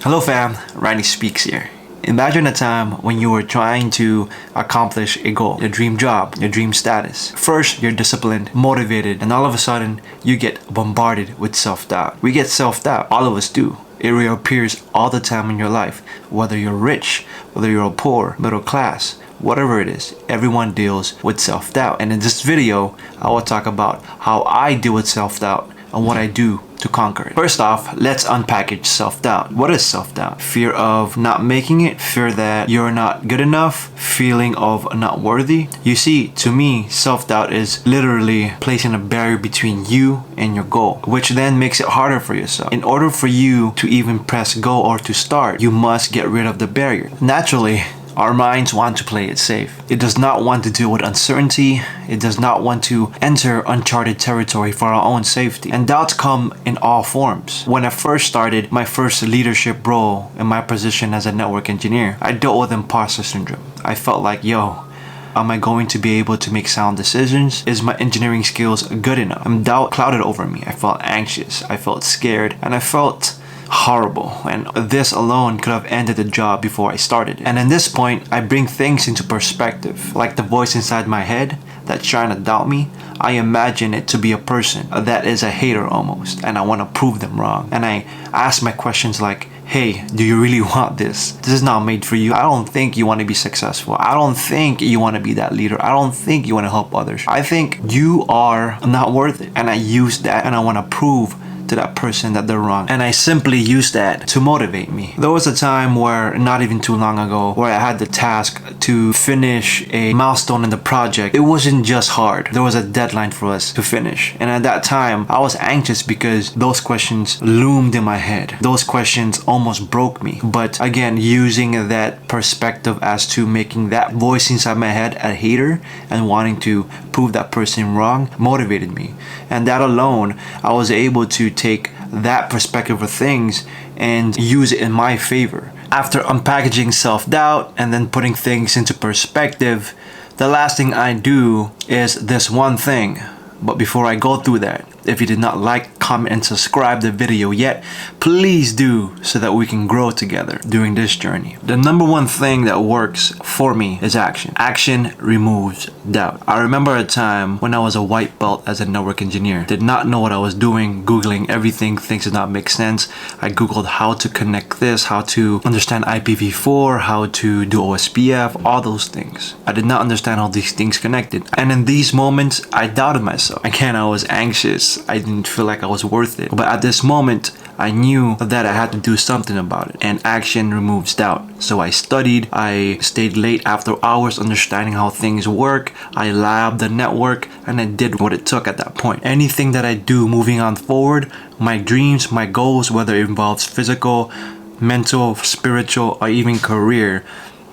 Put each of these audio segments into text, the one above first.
Hello fam, Randy Speaks here. Imagine a time when you were trying to accomplish a goal, your dream job, your dream status. First, you're disciplined, motivated, and all of a sudden, you get bombarded with self-doubt. We get self-doubt, all of us do. It reappears all the time in your life. Whether you're rich, whether you're poor, middle class, whatever it is, everyone deals with self-doubt. And in this video, I will talk about how I deal with self-doubt and what I do to conquer it. First off, let's unpackage self-doubt. What is self-doubt? Fear of not making it, fear that you're not good enough, feeling of not worthy. You see, to me, self-doubt is literally placing a barrier between you and your goal, which then makes it harder for yourself. In order for you to even press go or to start, you must get rid of the barrier. Naturally, our minds want to play it safe. It does not want to deal with uncertainty. It does not want to enter uncharted territory for our own safety. And doubts come in all forms. When I first started my first leadership role in my position as a network engineer, I dealt with imposter syndrome. I felt like, am I going to be able to make sound decisions? Is my engineering skills good enough? And doubt clouded over me. I felt anxious. I felt scared. And I felt horrible, and this alone could have ended the job before I started. And at this point, I bring things into perspective, like the voice inside my head that's trying to doubt me. I imagine it to be a person that is a hater almost, and I want to prove them wrong. And I ask my questions like, hey, do you really want this? This is not made for you. I don't think you want to be successful. I don't think you want to be that leader. I don't think you want to help others. I think you are not worth it. And I use that and I want to prove to that person that they're wrong, and I simply use that to motivate me. There was a time where, not even too long ago, where I had the task to finish a milestone in the project. It wasn't just hard, there was a deadline for us to finish, and at that time I was anxious because those questions loomed in my head. Those questions almost broke me, but again, using that perspective as to making that voice inside my head a hater and wanting to prove that person wrong motivated me. And that alone, I was able to take that perspective of things and use it in my favor. After unpackaging self-doubt and then putting things into perspective, the last thing I do is this one thing. But before I go through that, if you did not like, comment, and subscribe the video yet, please do so that we can grow together during this journey. The number one thing that works for me is action. Action removes doubt. I remember a time when I was a white belt as a network engineer. Did not know what I was doing, Googling everything, things did not make sense. I Googled how to connect this, how to understand IPv4, how to do OSPF, all those things. I did not understand how these things connected. And in these moments, I doubted myself. Again, I was anxious. I didn't feel like I was worth it. But at this moment, I knew that I had to do something about it. And action removes doubt. So I studied. I stayed late after hours understanding how things work. I labbed the network and I did what it took at that point. Anything that I do moving on forward, my dreams, my goals, whether it involves physical, mental, spiritual, or even career,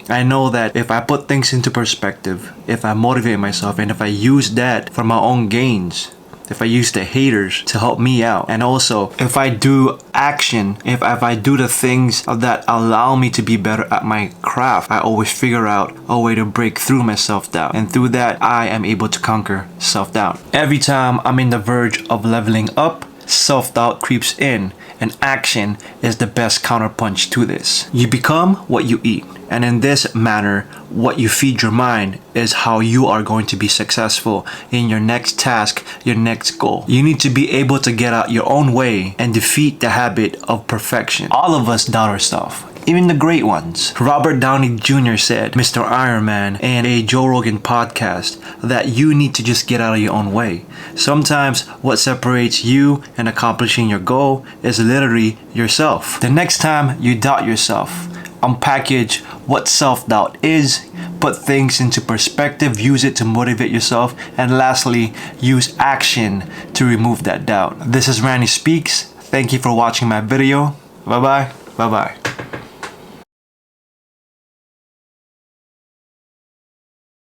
I know that if I put things into perspective, if I motivate myself, and if I use that for my own gains, if I use the haters to help me out, and also if I do action, if I do the things that allow me to be better at my craft, I always figure out a way to break through my self-doubt, and through that I am able to conquer self-doubt. Every time I'm in the verge of leveling up, self-doubt creeps in, and action is the best counterpunch to this. You become what you eat. And in this manner, what you feed your mind is how you are going to be successful in your next task, your next goal. You need to be able to get out your own way and defeat the habit of perfection. All of us doubt ourselves, even the great ones. Robert Downey Jr. said, Mr. Iron Man, in a Joe Rogan podcast, that you need to just get out of your own way. Sometimes what separates you and accomplishing your goal is literally yourself. The next time you doubt yourself, unpackage what self-doubt is, put things into perspective, use it to motivate yourself, and lastly, use action to remove that doubt. This is Randy Speaks. Thank you for watching my video. Bye-bye. Bye-bye.